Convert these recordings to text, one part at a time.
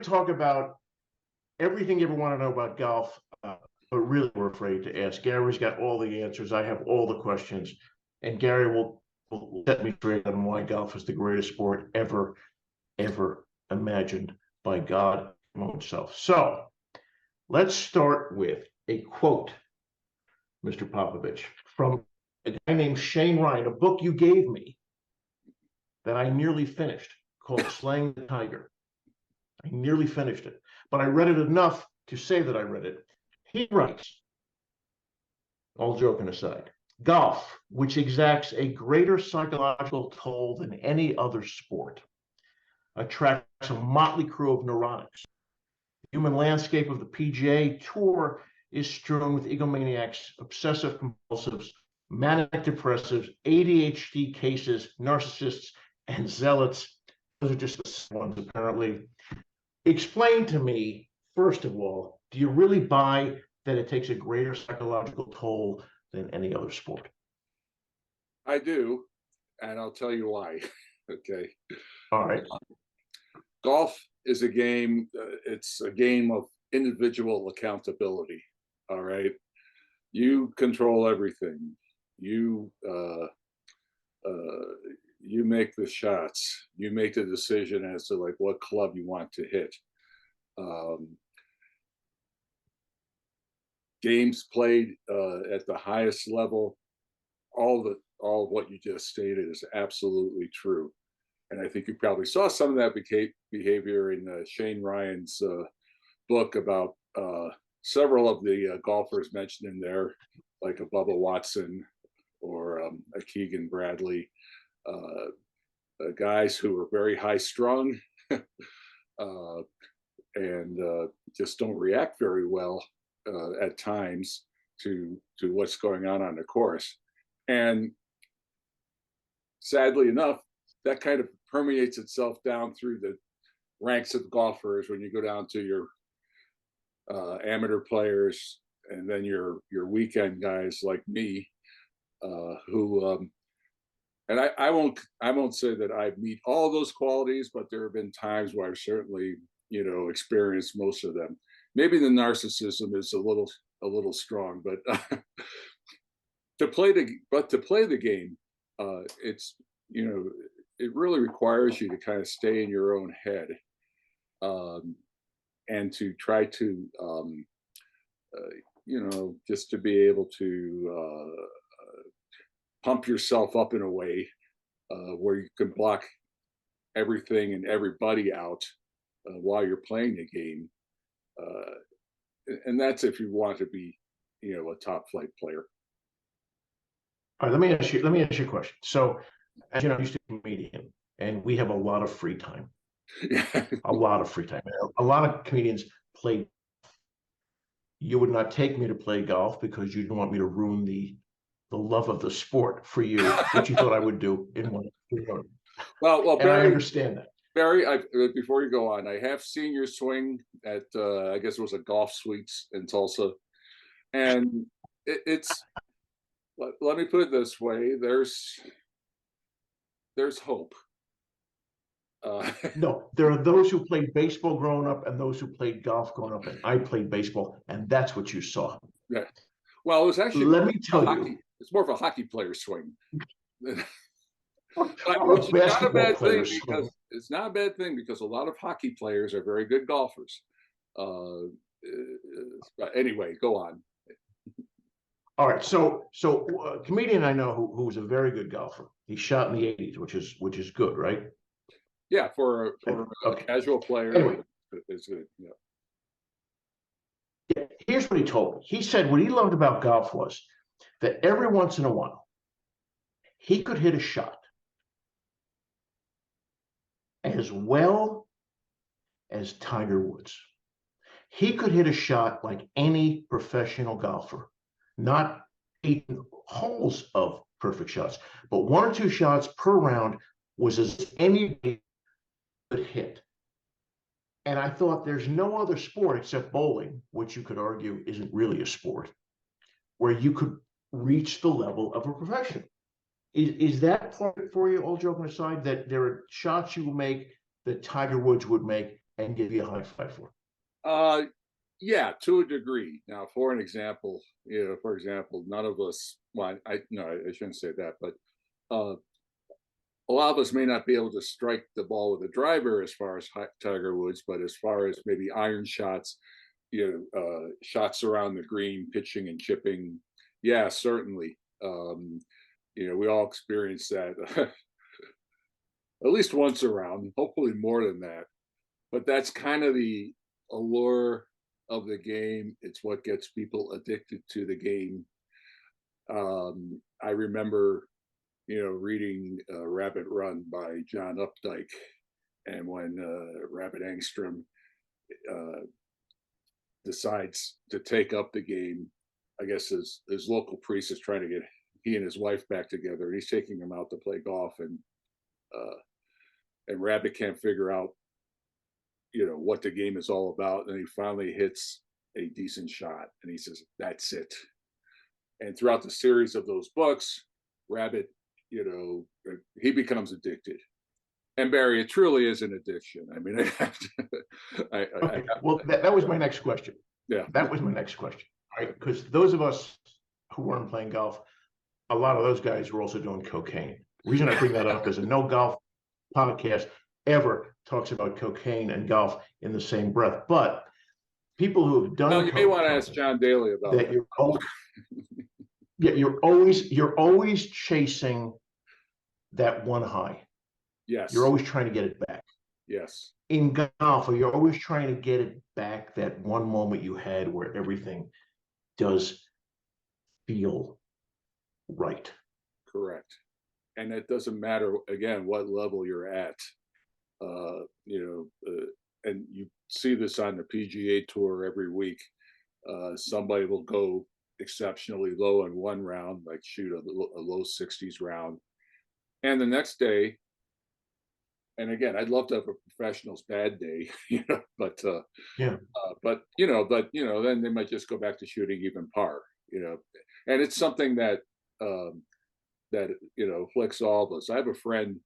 talk about everything you ever want to know about golf, but really we're afraid to ask. Gary's got all the answers. I have all the questions, and Gary will set me straight on why golf is the greatest sport ever imagined by God himself. So let's start with a quote, Mr. Popovich, from a guy named Shane Ryan, a book you gave me that I nearly finished called Slaying the Tiger. I nearly finished it, but I read it enough to say that I read it. He writes, all joking aside, golf, which exacts a greater psychological toll than any other sport, attracts a motley crew of neurotics. The human landscape of the PGA Tour is strewn with egomaniacs, obsessive compulsives, manic depressives, ADHD cases, narcissists, and zealots. Those are just the ones, apparently. Explain to me, first of all, do you really buy that it takes a greater psychological toll than any other sport? I do, and I'll tell you why. Okay. All right. Golf is a game. It's a game of individual accountability. All right. You control everything. You make the shots. You make the decision as to like what club you want to hit. Games played at the highest level. All of what you just stated is absolutely true, and I think you probably saw some of that behavior in Shane Ryan's book about several of the golfers mentioned in there, like a Bubba Watson or a Keegan Bradley. Guys who are very high strung and just don't react very well at times to what's going on the course. And sadly enough, that kind of permeates itself down through the ranks of golfers when you go down to your amateur players and then your weekend guys like me, who and I won't say that I meet all those qualities, but there have been times where I've certainly, experienced most of them. Maybe the narcissism is a little strong, but to play the game, it's it really requires you to kind of stay in your own head, and to try to just to be able to pump yourself up in a way where you can block everything and everybody out while you're playing the game, and that's if you want to be, a top flight player. All right, let me ask you a question. So, as you know, I used to be a comedian, and we have a lot of free time. A lot of free time. A lot of comedians play. You would not take me to play golf because you didn't want me to ruin the love of the sport for you, which you thought I would do in one. Well, and Barry, I understand that. Barry, before you go on, I have seen your swing at I guess it was a Golf Suites in Tulsa, and it's. Let me put it this way: there's hope. No, there are those who played baseball growing up and those who played golf growing up, and I played baseball, and that's what you saw. Yeah. Well, it was actually. Let me tell you, it's more of a hockey player swing. Which is not a bad thing because it's not a bad thing because a lot of hockey players are very good golfers. But anyway, go on. All right, so a comedian I know who was a very good golfer. He shot in the 80s, which is good, right? Yeah, for a casual player, anyway, it's good. Yeah. Here's what he told me. He said what he loved about golf was that every once in a while he could hit a shot as well as Tiger Woods. He could hit a shot like any professional golfer. Not 8 holes of perfect shots, but 1 or 2 shots per round was as anybody could hit. And I thought there's no other sport except bowling, which you could argue isn't really a sport, where you could reach the level of a professional. Is that part for you, all joking aside, that there are shots you will make that Tiger Woods would make and give you a high five for. Yeah, to a degree. Now, for example, none of us. Well, I shouldn't say that, but uh, a lot of us may not be able to strike the ball with a driver as far as Tiger Woods, but as far as maybe iron shots, shots around the green, pitching and chipping, yeah, certainly. We all experience that at least once around, hopefully more than that. But that's kind of the allure of the game. It's what gets people addicted to the game. I remember, reading Rabbit Run by John Updike, and when Rabbit Angstrom decides to take up the game, I guess his local priest is trying to get he and his wife back together, and he's taking him out to play golf, and Rabbit can't figure out, what the game is all about, and he finally hits a decent shot, and he says, "That's it." And throughout the series of those books, Rabbit, he becomes addicted. And Barry, it truly is an addiction. I mean, Well, that was my next question. Yeah, that was my next question, right? Because those of us who weren't playing golf, a lot of those guys were also doing cocaine. The reason I bring that up is a no golf podcast ever talks about cocaine and golf in the same breath. But people who have done, well, you may want to ask John Daly about that. You're always chasing that one high. Yes. You're always trying to get it back. Yes. In golf, you're always trying to get it back, that one moment you had where everything does feel right. Correct. And it doesn't matter, again, what level you're at. And you see this on the PGA Tour every week. Somebody will go exceptionally low in one round, like shoot a low 60s round. And the next day, and again, I'd love to have a professional's bad day, but then they might just go back to shooting even par, and it's something that afflicts all of us. I have a friend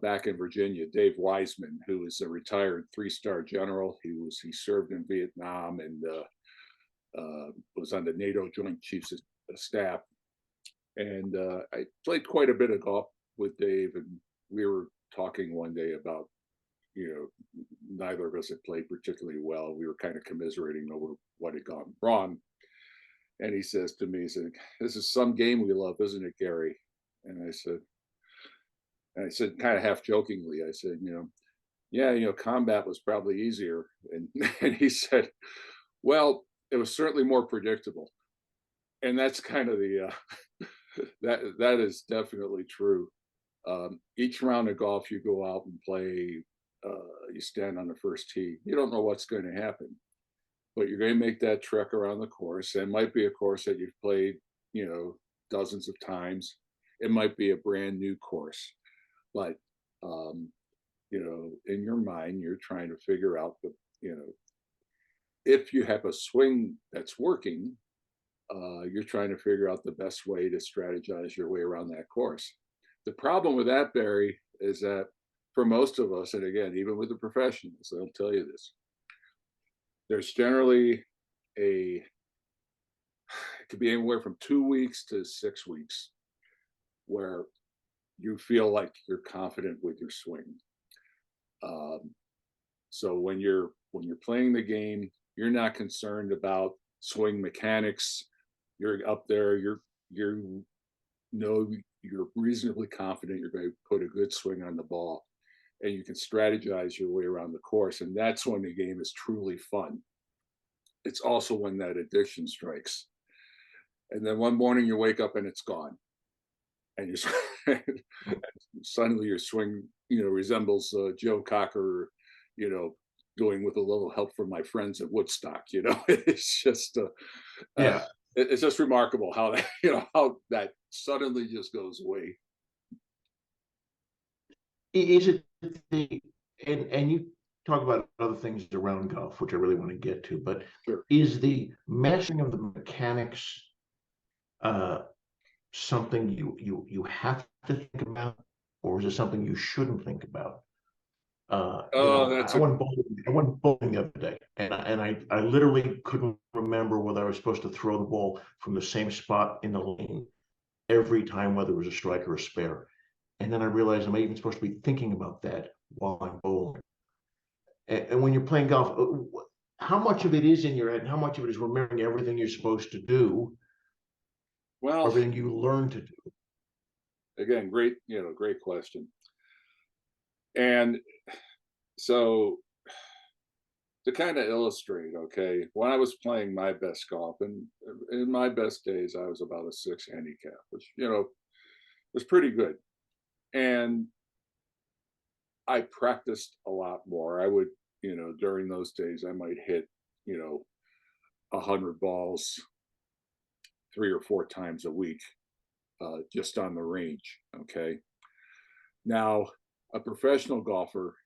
back in Virginia, Dave Wiseman, who is a retired 3-star general. He served in Vietnam and was on the NATO Joint Chiefs of Staff. And I played quite a bit of golf with Dave, and we were talking one day about, neither of us had played particularly well. We were kind of commiserating over what had gone wrong. And he says to me, he said, "This is some game we love, isn't it, Gary?" And I said, kind of half jokingly, I said, yeah, combat was probably easier. And he said, well, it was certainly more predictable. And that's kind of the, that is definitely true. Each round of golf you go out and play, you stand on the first tee. You don't know what's going to happen, but you're going to make that trek around the course. It might be a course that you've played, dozens of times. It might be a brand new course, but in your mind, you're trying to figure out if you have a swing that's working, you're trying to figure out the best way to strategize your way around that course. The problem with that, Barry, is that for most of us, and again, even with the professionals, they'll tell you this, there's generally it could be anywhere from 2 weeks to 6 weeks where you feel like you're confident with your swing. So when you're playing the game, you're not concerned about swing mechanics. You're up there. You're reasonably confident you're going to put a good swing on the ball, and you can strategize your way around the course. And that's when the game is truly fun. It's also when that addiction strikes. And then one morning you wake up and it's gone. And suddenly your swing, resembles Joe Cocker, doing with a little help from my friends at Woodstock. It's just, it's just remarkable how that, how that suddenly just goes away. Is it and you talk about other things around golf, which I really want to get to, but sure. Is the mastering of the mechanics something you have to think about, or is it something you shouldn't think about? Oh, that's I went bowling. I went bowling the other day, and I literally couldn't remember whether I was supposed to throw the ball from the same spot in the lane every time, whether it was a strike or a spare. And then I realized I'm even supposed to be thinking about that while I'm bowling. And when you're playing golf, how much of it is in your head, and how much of it is remembering everything you're supposed to do, well, everything you learn to do? again, great question. And so to kind of illustrate, okay, when I was playing my best golf, and in my best days, I was about a 6 handicap, which was pretty good. And I practiced a lot more. I would, during those days, I might hit, 100 balls 3 or 4 times a week, just on the range. Okay. Now, a professional golfer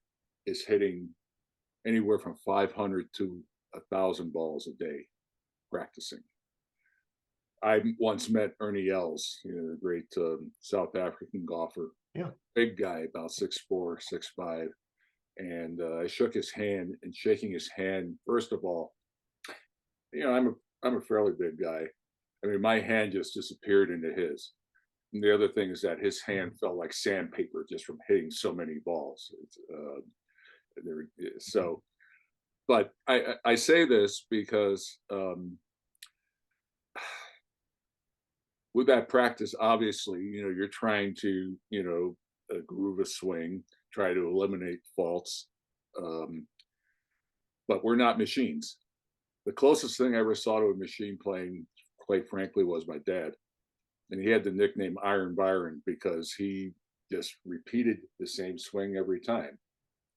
is hitting anywhere from 500 to 1,000 balls a day practicing. I once met Ernie Els, the great South African golfer. Yeah. Big guy, about 6'4", 6'5", and I shook his hand. And shaking his hand, first of all, I'm a fairly big guy. I mean, my hand just disappeared into his. And the other thing is that his hand felt like sandpaper just from hitting so many balls. So, but I say this because with that practice, obviously, you're trying to, groove a swing, try to eliminate faults. But we're not machines. The closest thing I ever saw to a machine playing, quite frankly, was my dad. And he had the nickname Iron Byron because he just repeated the same swing every time.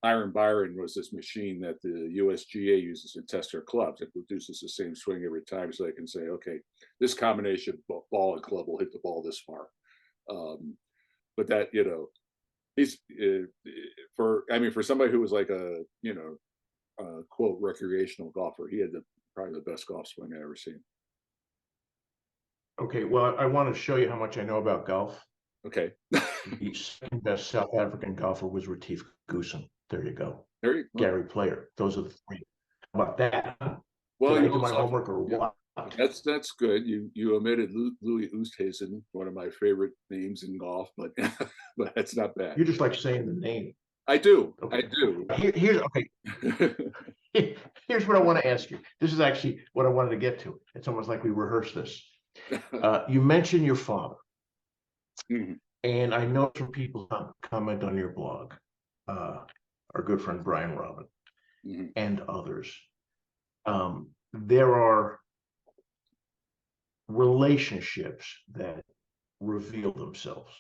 Iron Byron was this machine that the USGA uses to test their clubs. It produces the same swing every time, so they can say, okay, this combination ball and club will hit the ball this far. But that, he's for somebody who was like a quote recreational golfer, he had probably the best golf swing I ever seen. Okay, well, I want to show you how much I know about golf. Okay. The second best South African golfer was Retief Goosen. There you go. There you go. Gary Player. Those are the three. How about that? Well, Did I do my homework or what? That's good. You omitted Louis Oosthuizen, one of my favorite names in golf, but but that's not bad. You just like saying the name. I do. Okay. I do. Here's what I want to ask you. This is actually what I wanted to get to. It's almost like we rehearsed this. You mentioned your father. Mhm. And I know some people comment on your blog, our good friend Brian Robin, and others. There are relationships that reveal themselves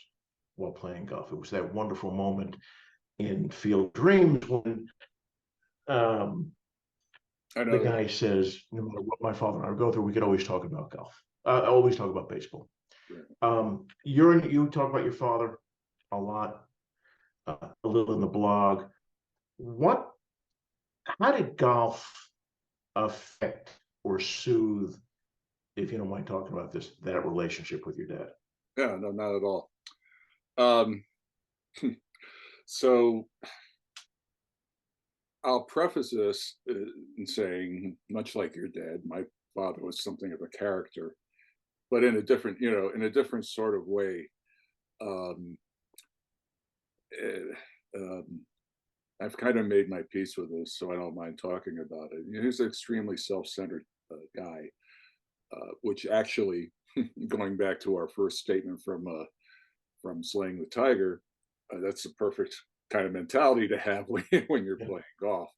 while playing golf. It was that wonderful moment in Field of Dreams when the guy says, no matter what my father and I go through, we could always talk about golf. Always talk about baseball. You talk about your father a lot, a little in the blog. How did golf affect or soothe, if you don't mind talking about this, that relationship with your dad? Yeah, no, not at all. So I'll preface this in saying, much like your dad, my father was something of a character, but in a different sort of way. Um, I've kind of made my peace with this, so I don't mind talking about it. He's an extremely self-centered guy, which actually, going back to our first statement from Slaying the Tiger, that's the perfect kind of mentality to have when you're playing golf.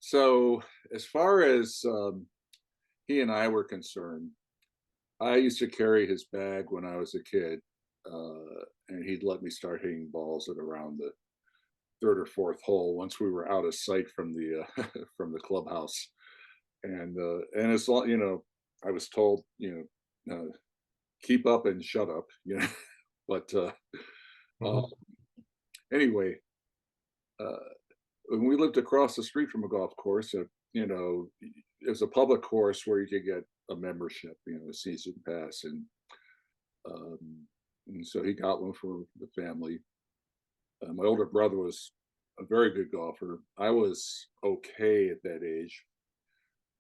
So as far as he and I were concerned, I used to carry his bag when I was a kid, and he'd let me start hitting balls at around the third or fourth hole once we were out of sight from the from the clubhouse. And as long, I was told, keep up and shut up, but anyway, when we lived across the street from a golf course, it's a public course where you could get a membership, a season pass, and so he got one for the family. My older brother was a very good golfer. I was okay at that age.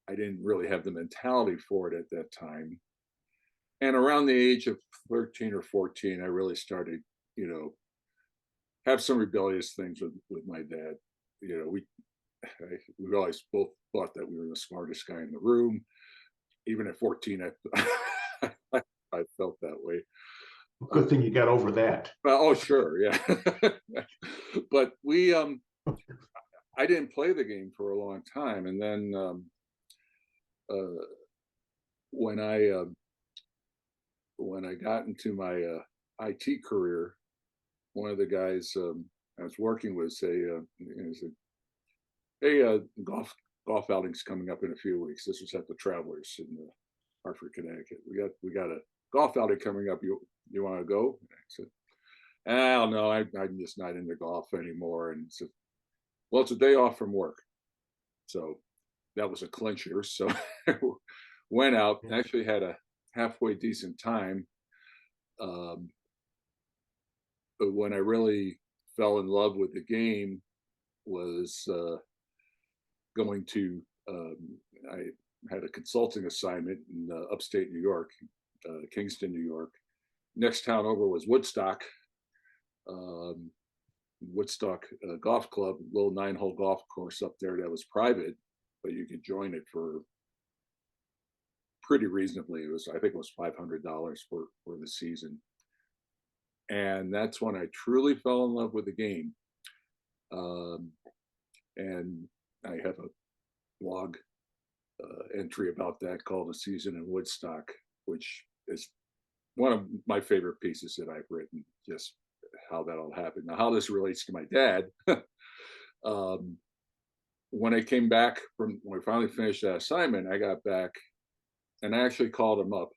I didn't really have the mentality for it at that time. And around the age of 13 or 14, I really started, you know, have some rebellious things with my dad. You know, we always both thought that we were the smartest guy in the room. Even at 14, I felt that way. Good thing you got over that. Well, oh, sure, yeah. But I didn't play the game for a long time, and then uh, when I got into my IT career, one of the guys I was working with said, "Hey, golf outing's coming up in a few weeks." This was at the Travelers in Hartford, Connecticut. We got a golf outing coming up. You want to go? And I said, "I don't know. I'm just not into golf anymore." And he said, "Well, it's a day off from work." So that was a clincher. So went out, actually had a halfway decent time. Um, but when I really fell in love with the game was going to, I had a consulting assignment in upstate New York, Kingston, New York. Next town over was Woodstock. Um, Woodstock Golf Club, little 9-hole golf course up there that was private, but you could join it for pretty reasonably. I think it was $500 for the season, and that's when I truly fell in love with the game. Um, and I have a blog entry about that called "A Season in Woodstock," which is one of my favorite pieces that I've written. Just how that all happened. Now, how this relates to my dad. um, when I came back when I finally finished that assignment, I got back and I actually called him up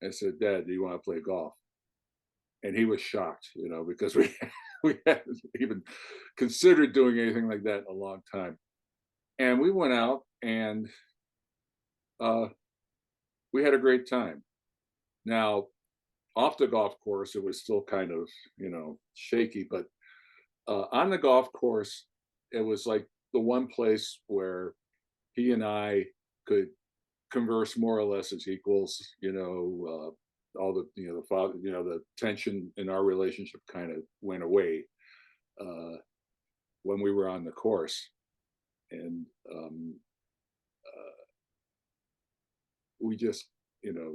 and said, "Dad, do you want to play golf?" And he was shocked, you know, because we we hadn't even considered doing anything like that in a long time. And we went out and uh, we had a great time. Now, off the golf course, it was still kind of, you know, shaky, but on the golf course, it was like the one place where he and I could converse more or less as equals. You know, all the the tension in our relationship kind of went away uh, when we were on the course, and uh, we just, you know,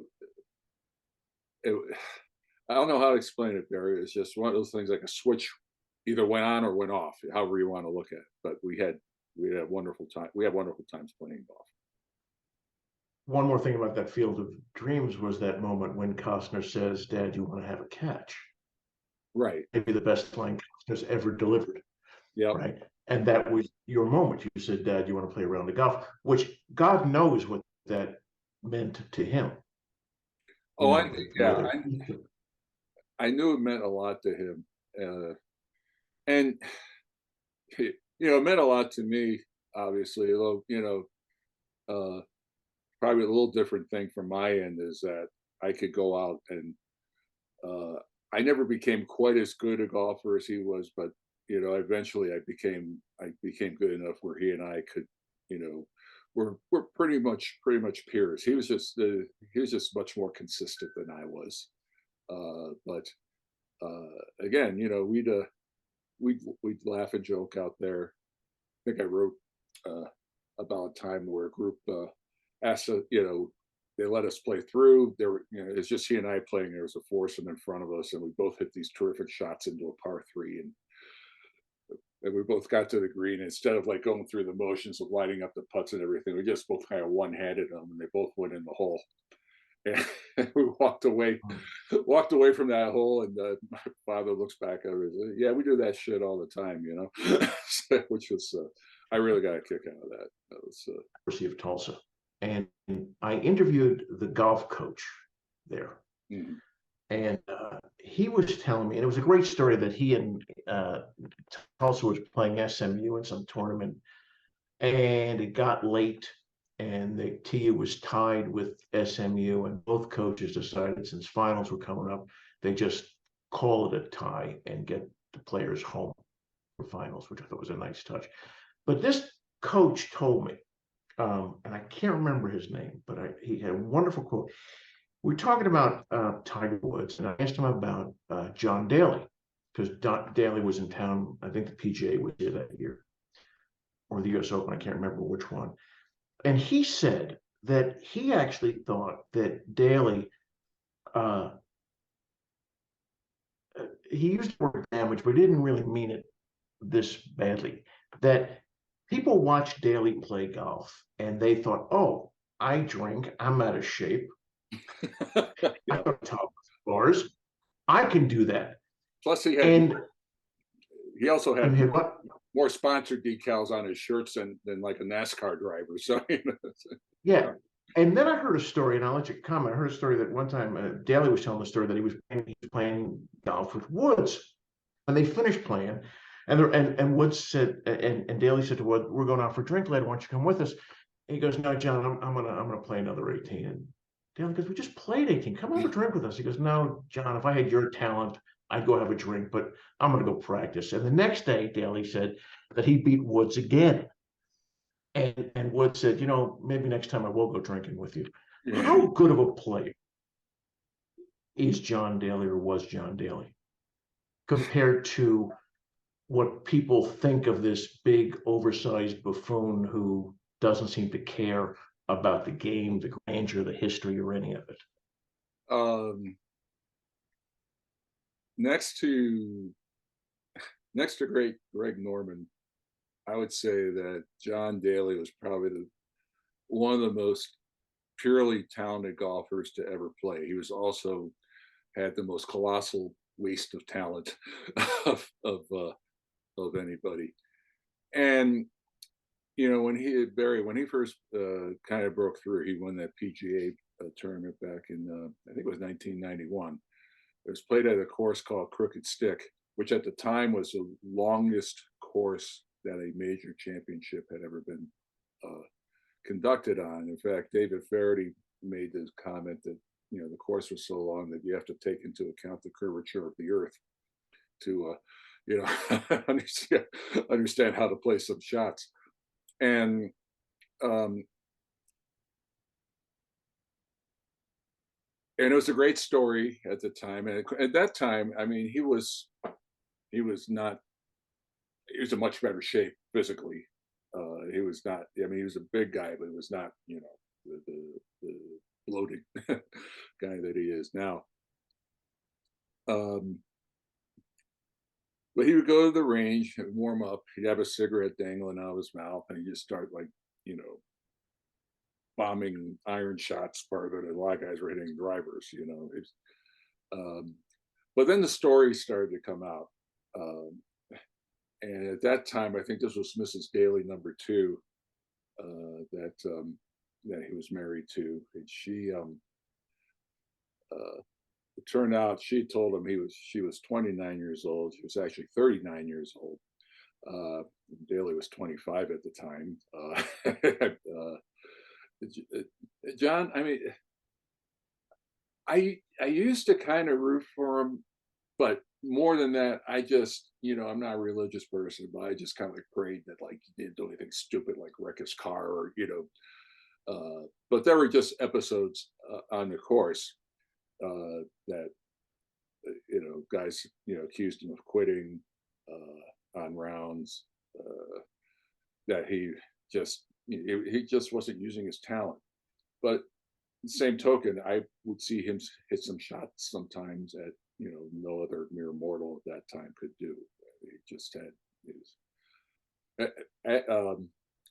it, I don't know how to explain it, Barry. It's just one of those things like a switch either went on or went off, however you want to look at it. But we had a wonderful time. We had wonderful times playing golf. One more thing about that Field of Dreams was that moment when Costner says, "Dad, you want to have a catch?" Right. Maybe the best line Costner's ever delivered, Yep. right? And that was your moment. You said, "Dad, you want to play around the golf?" Which God knows what that meant to him. You Oh, know, whether I knew it meant a lot to him, and you know, it meant a lot to me. Obviously, although you know, probably a little different thing from my end is that I could go out and uh, I never became quite as good a golfer as he was, but you know, eventually I became good enough where he and I could, you know, we're pretty much peers. He was just much more consistent than I was. But again, you know, we'd laugh and joke out there. I think I wrote uh, about a time where a group asked, you know, they let us play through. There were, you know, it's just he and I playing. There was a foursome in front of us, and we both hit these terrific shots into a par three, and we both got to the green. Instead of like going through the motions of lining up the putts and everything, we just both kind of one-handed them, and they both went in the hole. And we walked away from that hole, and my father looks back at us. Yeah, we do that shit all the time, you know. Which was I really got a kick out of that. That was University of Tulsa. And I interviewed the golf coach there. mhm. And he was telling me, and it was a great story that he and Tulsa was playing SMU in some tournament, and it got late, and the TU was tied with SMU, and both coaches decided since finals were coming up, they just call it a tie and get the players home. finals, which I thought was a nice touch. But this coach told me, and I can't remember his name, but he had a wonderful quote. We're talking about Tiger Woods, and I asked him about John Daly, because Daly was in town. I think the PGA was there that year, or the US Open. I can't remember which one. And he said that he actually thought that Daly, uh, he used the word damage, but he didn't really mean it this badly. That people watch Daly play golf and they thought, oh, I drink, I'm out of shape. I Yeah. go to top bars. I can do that. Plus, he also had more sponsored decals on his shirts than like a NASCAR driver. So, yeah. And then I heard a story, and I'll let you comment. I heard a story that one time Daly was telling the story that he was playing golf with Woods, and they finished playing, and Woods said, and Daly said to Woods, "We're going out for a drink later. Why don't you come with us?" And he goes, "No, John, I'm gonna play another 18." And Daly goes, "We just played 18. Come have a drink with us." He goes, "No, John, if I had your talent, I'd go have a drink, but I'm gonna go practice." And the next day, Daly said that he beat Woods again. And Wood said, maybe next time I will go drinking with you. How good of a player is John Daly, or was John Daly, compared to what people think of this big, oversized buffoon who doesn't seem to care about the game, the grandeur, the history, or any of it? Next to great Greg Norman, I would say that John Daly was probably one of the most purely talented golfers to ever play. He was also had the most colossal waste of talent of anybody. And when he first kind of broke through, he won that PGA tournament back in I think it was 1991. It was played at a course called Crooked Stick, which at the time was the longest course that a major championship had ever been conducted on. In fact, David Faraday made the comment that the course was so long that you have to take into account the curvature of the earth to understand how to play some shots. And it was a great story at the time. And at that time, I mean, he was in much better shape physically. He was not. I mean, he was a big guy, but he was not. The bloated guy that he is now. But he would go to the range and warm up. He'd have a cigarette dangling out of his mouth, and he'd just start bombing iron shots. Part of it, a lot of guys were hitting drivers. But then the stories started to come out. And at that time, I think this was Mrs. Daly number 2 that he was married to, and she it turned out she told him she was 29 years old. She was actually 39 years old. Daly was 25 at the time. John, I mean, I used to kind of root for him, but more than that, I just, I'm not a religious person, but I just kind of prayed that he didn't do anything stupid like wreck his car or, but there were just episodes on the course that, guys, accused him of quitting on rounds, that he just wasn't using his talent. But same token, I would see him hit some shots sometimes that no other mere mortal at that time could do. He just had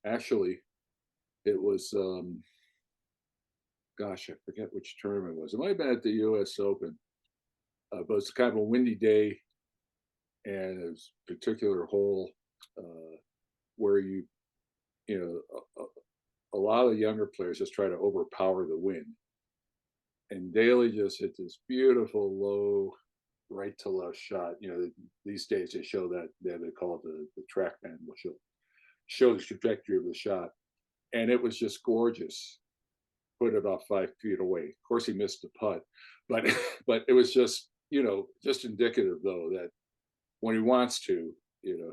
actually, it was gosh, I forget which tournament it was. It might have been at the US Open, but it's kind of a windy day, and it was a particular hole where a lot of younger players just try to overpower the wind. And Daly just hit this beautiful low right to left shot. These days they show that they call it the TrackMan, which will show the trajectory of the shot. And it was just gorgeous. Put it off 5 feet away. Of course, he missed the putt, but it was just just indicative though that when he wants to,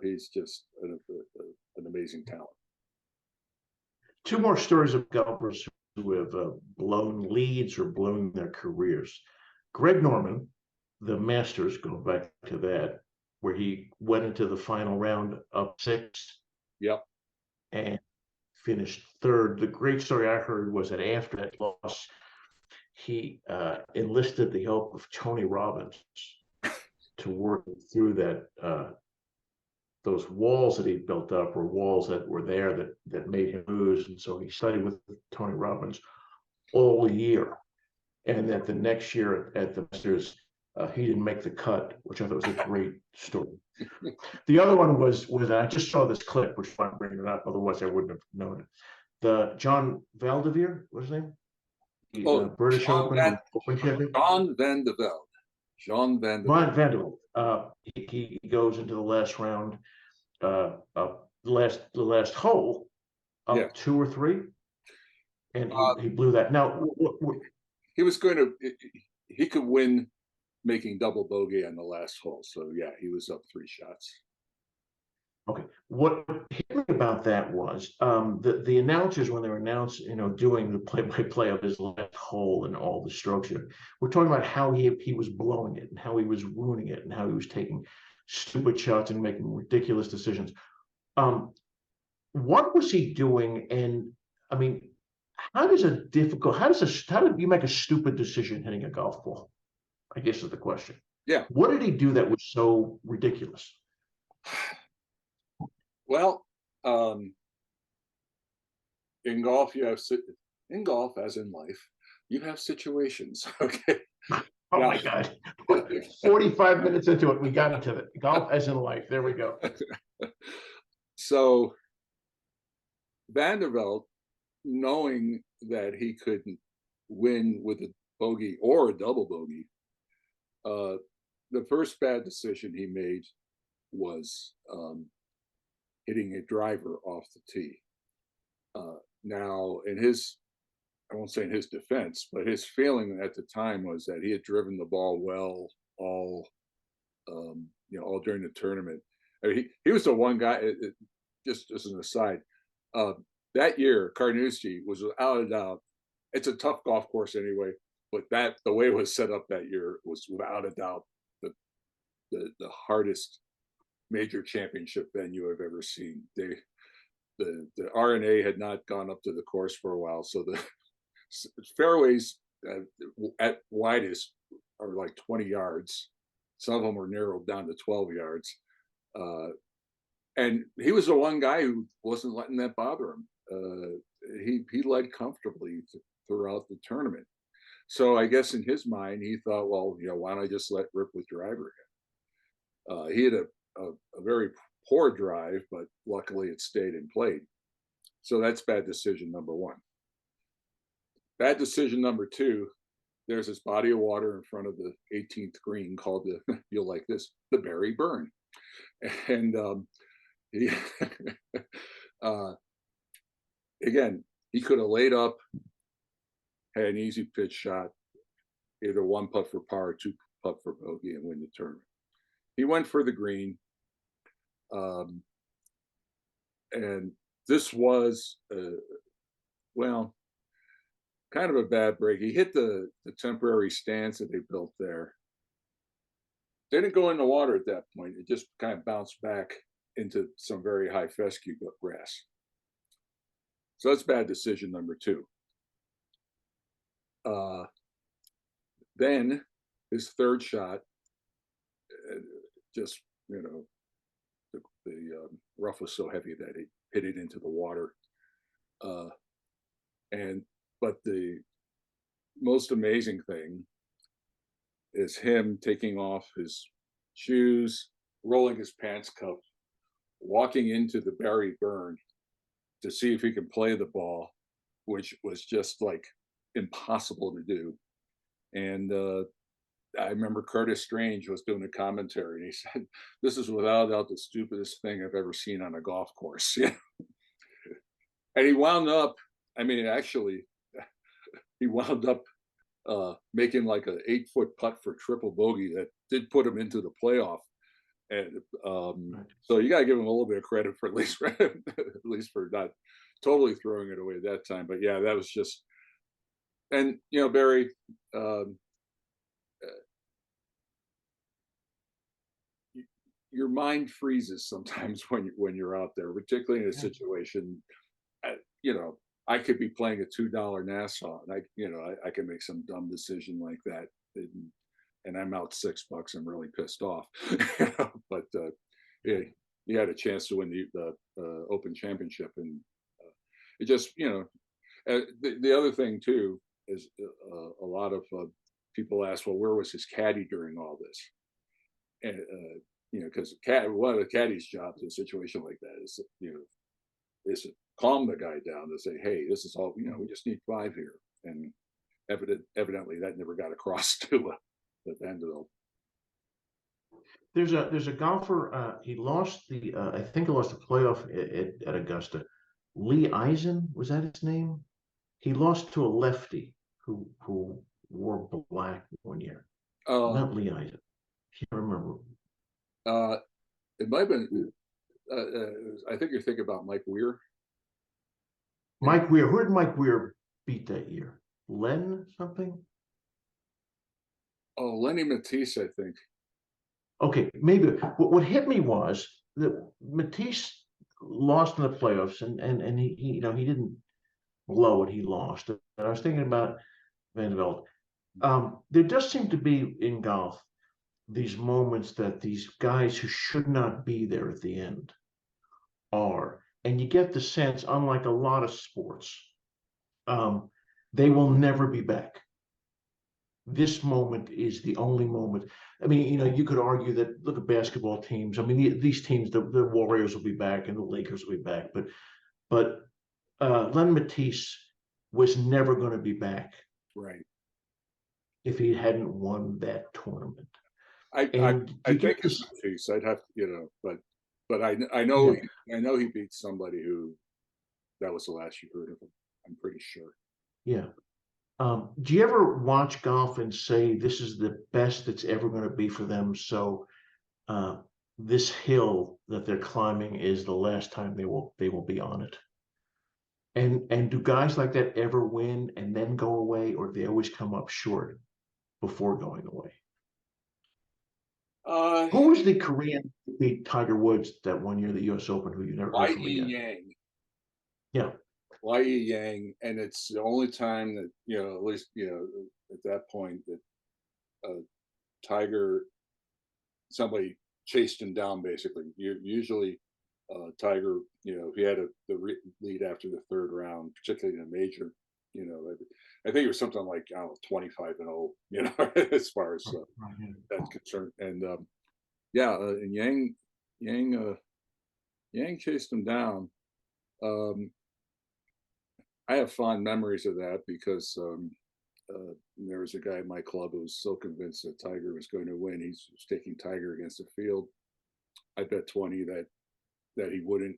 he's just an amazing talent. Two more stories of golfers who have blown leads or blown their careers. Greg Norman, the Masters, going back to that, where he went into the final round up 6. Yep. And finished 3rd. The great story I heard was that after that loss, he enlisted the help of Tony Robbins to work through that those walls that he built up, or walls that were there that made him lose. And so he studied with Tony Robbins all year. And that the next year at the Masters, he didn't make the cut, which I thought was a great story. The other one was I just saw this clip, which I'm bringing it up, otherwise I wouldn't have known it. The John Valdivere, what's his name? The British Open champion. John Van de Velde. John Van de Velde. He goes into the last round, the last hole, up 2 or 3, and he blew that. Now, he was going to. He could win making double bogey on the last hole. So yeah, he was up 3 shots. Okay. What hit me about that was the announcers, when they were announced, doing the play-by-play of his last hole and all the strokes, we're talking about how he was blowing it and how he was ruining it and how he was taking stupid shots and making ridiculous decisions. What was he doing? And I mean, how do you make a stupid decision hitting a golf ball? I guess is the question. Yeah. What did he do that was so ridiculous? Well, in golf, as in life, you have situations. Okay. Oh my God. 45 minutes into it, we got into it. Golf as in life. There we go. So Van der Velde, knowing that he could win with a bogey or a double bogey, the first bad decision he made was hitting a driver off the tee. Now, I won't say in his defense, but his feeling at the time was that he had driven the ball well all during the tournament. I mean, he was the one guy. Just as an aside, that year Carnoustie was without a doubt. It's a tough golf course anyway, but the way it was set up that year was without a doubt the hardest major championship venue I've ever seen. The R&A had not gone up to the course for a while, so the fairways at widest are like 20 yards. Some of them were narrowed down to 12 yards. And he was the one guy who wasn't letting that bother him. He led comfortably throughout the tournament. So I guess in his mind, he thought, well, why don't I just let rip with driver again? He had a very poor drive, but luckily it stayed and played. So that's bad decision number 1. Bad decision number 2, there's this body of water in front of the 18th green called you'll like this, the Barry Burn. And he, again, he could have laid up, had an easy pitch shot, either 1 putt for par or 2 putt for bogey and win the tournament. He went for the green. And this was, kind of a bad break. He hit the temporary stands that they built there. They didn't go in the water at that point. It just kind of bounced back into some very high fescue grass. So that's bad decision number 2. Then his 3rd shot, just, the rough was so heavy that it hit it into the water. But the most amazing thing is him taking off his shoes, rolling his pants cuff, walking into the Barry Burn to see if he can play the ball, which was just like impossible to do. And I remember Curtis Strange was doing a commentary, and he said, "This is without a doubt the stupidest thing I've ever seen on a golf course." And he wound up, he wound up making like an 8-foot putt for triple bogey that did put him into the playoff. And Right. so you got to give him a little bit of credit for at least for not totally throwing it away at that time. But yeah, that was just, and Barry, um, y- your mind freezes sometimes when you're out there, particularly in a Yeah. situation. uh, You know, I could be playing a $2 Nassau, and I can make some dumb decision like that, and I'm out $6. I'm really pissed off. But yeah, he had a chance to win the Open Championship, and it just the other thing too is a lot of people ask, well, where was his caddy during all this? And because one of the caddy's jobs in a situation like that is to calm the guy down, to say, hey, this is all, we just need 5 here, and evidently that never got across to Vanderbilt. There's a golfer. He lost the. I think he lost the playoff at Augusta. Lee Eisen, was that his name? He lost to a lefty who wore black one year. Uh, Not Lee Eisen. Can't remember. uh, it might have been. I think you're thinking about Mike Weir. Mike Weir. Who did Mike Weir beat that year? Len something? Oh, Lenny Matisse, I think. Okay, maybe. What hit me was that Matisse lost in the playoffs, and he didn't blow it. He lost. And I was thinking about Vanderbilt. There does seem to be in golf these moments that these guys who should not be there at the end are, and you get the sense, unlike a lot of sports, um, they will never be back. This moment is the only moment. I mean, you could argue that, look at basketball teams. I mean, these teams, the Warriors will be back and the Lakers will be back, but Len Matisse was never going to be back Right. if he hadn't won that tournament. I I, And I you think get it's this, Matisse. I'd have to, but yeah, I know he beat somebody who that was the last you heard of him. I'm pretty sure. yeah. Do you ever watch golf and say this is the best it's ever going to be for them? So uh, this hill that they're climbing is the last time they will be on it. And do guys like that ever win and then go away, or they always come up short before going away? Uh, Who was the Korean who beat Tiger Woods that one year, the U.S. Open, who you never heard from Ye again? Yang, Yeah, Ye Yang, and it's the only time that at least at that point that Tiger somebody chased him down. Basically, usually Tiger, if he had lead after the third round, particularly in a major, I think it was something like, I don't know, 25-0, as far as right, yeah. that's concerned. And yeah, and Yang Yang chased him down. Um, I have fond memories of that because there was a guy at my club who was so convinced that Tiger was going to win. He's taking Tiger against the field. I bet 20 that he wouldn't.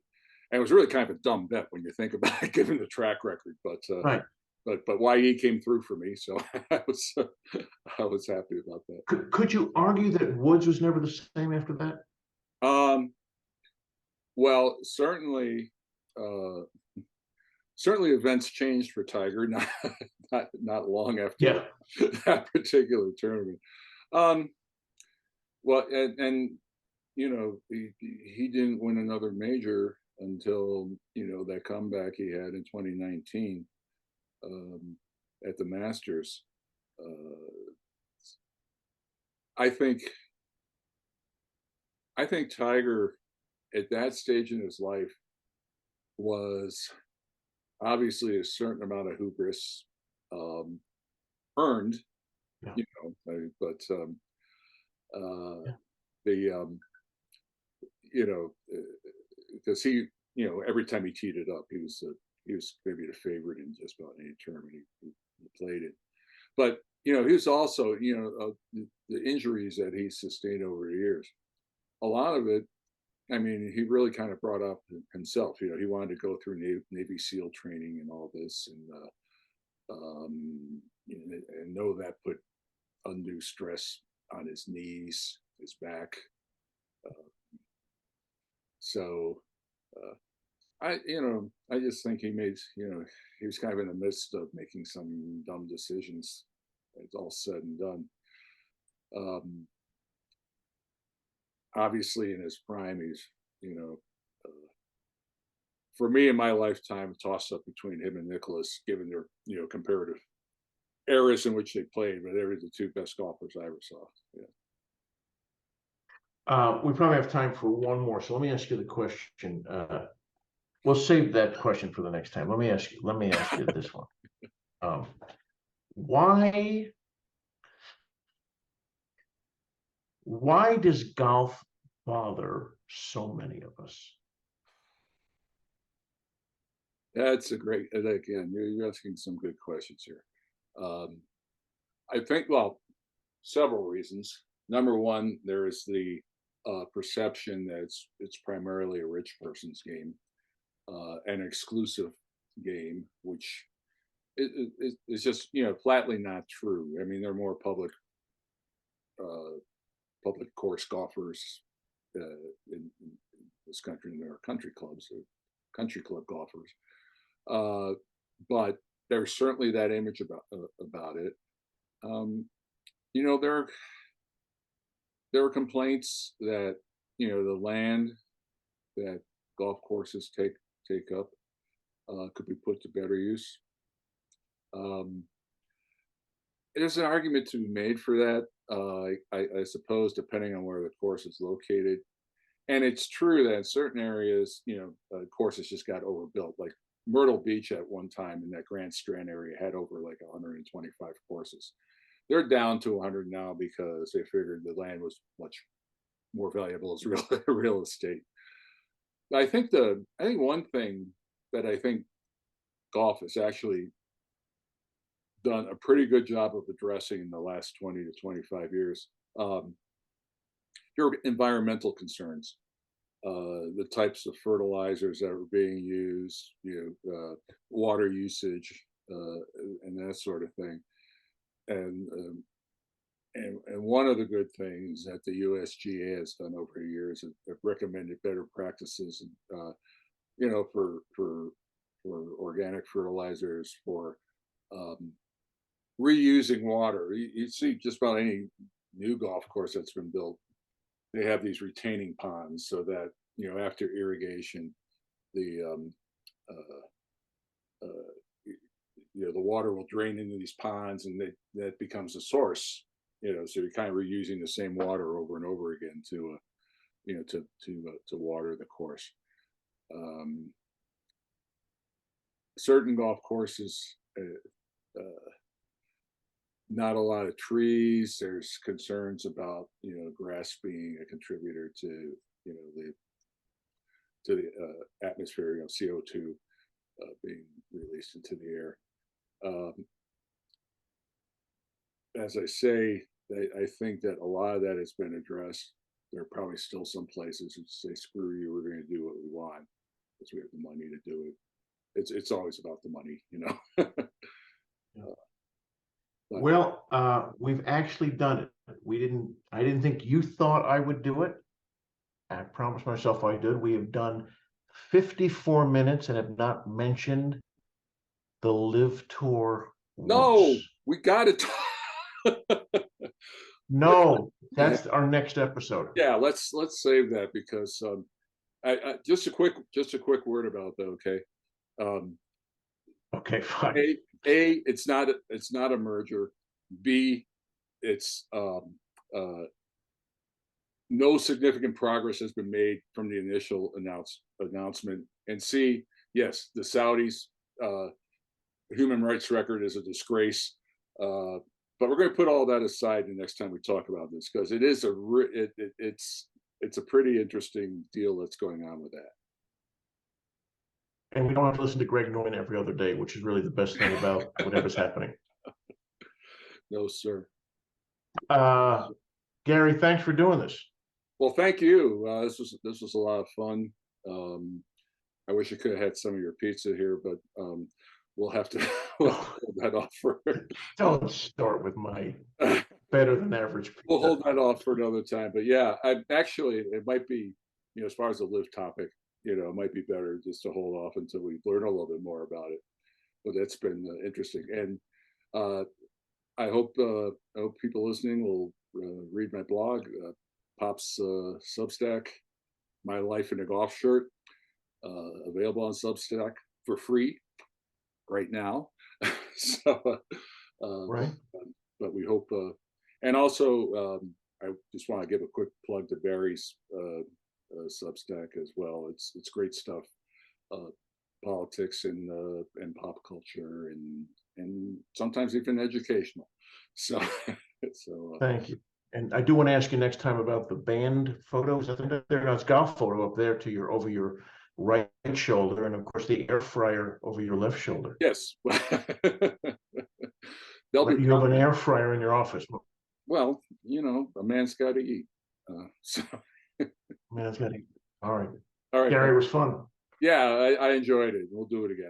And it was really kind of a dumb bet when you think about it, given the track record. Right. But YE came through for me, so I was happy about that. Could you argue that Woods was never the same after that? Um, well, uh, certainly events changed for Tiger, not long after Yeah. that particular tournament. Um, well, and he didn't win another major until that comeback he had in 2019 um, at the Masters. Uh, I think Tiger at that stage in his life was obviously a certain amount of hubris um, earned, Yeah. but uh, Yeah. the because he every time he teed it up, he was maybe the favorite in just about any tournament he played it. But he was also the injuries that he sustained over the years. A lot of it, I mean, he really kind of brought up himself. He wanted to go through Navy SEAL training and all this, and and know that put undue stress on his knees, his back, So I just think he made, he was kind of in the midst of making some dumb decisions. It's all said and done. Um, Obviously, in his prime, he's, for me in my lifetime, a toss up between him and Nicholas, given their, comparative eras in which they played, but they were the two best golfers I ever saw. Yeah. We probably have time for one more. So let me ask you the question. We'll save that question for the next time. Let me ask you this one. Why does golf bother so many of us? That's a great, and again, you're asking some good questions here. Um, I think, well, several reasons. Number one, there is the perception that it's primarily a rich person's game, an exclusive game, which is just flatly not true. I mean, there are more uh, public course golfers in this country than there are country clubs or country club golfers. But there's certainly that image about it. Um, there are complaints that the land that golf courses take up could be put to better use. Um, there's an argument to be made for that. I suppose, depending on where the course is located, and it's true that in certain areas, courses just got overbuilt. Like Myrtle Beach at one time in that Grand Strand area had over like 125 courses. They're down to 100 now because they figured the land was much more valuable as real estate. I think one thing that I think golf has actually done a pretty good job of addressing in the last 20 to 25 years, your environmental concerns, the types of fertilizers that are being used, water usage, and that sort of thing. And one of the good things that the USGA has done over the years is have recommended better practices, for organic fertilizers, for reusing water. You see just about any new golf course that's been built, they have these retaining ponds so that after irrigation, the the water will drain into these ponds, and that becomes a source. So you're kind of reusing the same water over and over again to water the course. Certain golf courses, not a lot of trees. There's concerns about grass being a contributor to the atmosphere, CO2 being released into the air. As I say, I think that a lot of that has been addressed. There are probably still some places who say, "Screw you, we're going to do what we want because we have the money to do it." It's always about the money. Well, we've actually done it. I didn't think you thought I would do it. I promised myself I did. We have done 54 minutes and have not mentioned the Live Tour No, once. we got it. No, that's our next episode. Yeah, let's save that because I just a quick word about that. Okay. Okay, fine. It's not a merger. B, it's no significant progress has been made from the initial announcement. And C, yes, the Saudis' human rights record is a disgrace. But we're going to put all that aside the next time we talk about this, because it is it's a pretty interesting deal that's going on with that. And we don't have to listen to Greg Norman every other day, which is really the best thing about whatever's happening. No, sir. Gary, thanks for doing this. Well, thank you. This was a lot of fun. I wish I could have had some of your pizza here, but we'll have to hold that off for. Don't start with my better than average pizza. We'll hold that off for another time. But yeah, it might be as far as the live topic, it might be better just to hold off until we learn a little bit more about it. But that's been interesting, and I hope people listening will read my blog, Pop's Substack, My Life in a Golf Shirt, available on Substack for free right now. So, Right. but we hope, and also I just want to give a quick plug to Barry's Substack as well. It's great stuff, politics and pop culture and sometimes even educational. So, Thank you. And I do want to ask you next time about the band photos. I think there's golf photo up there to over your right shoulder, and of course the air fryer over your left shoulder. yes, they'll be. You have an air fryer in your office. Well, a man's got to eat. So, Man, it's got to. All right. all right, Gary, it was fun. yeah, I enjoyed it. We'll do it again.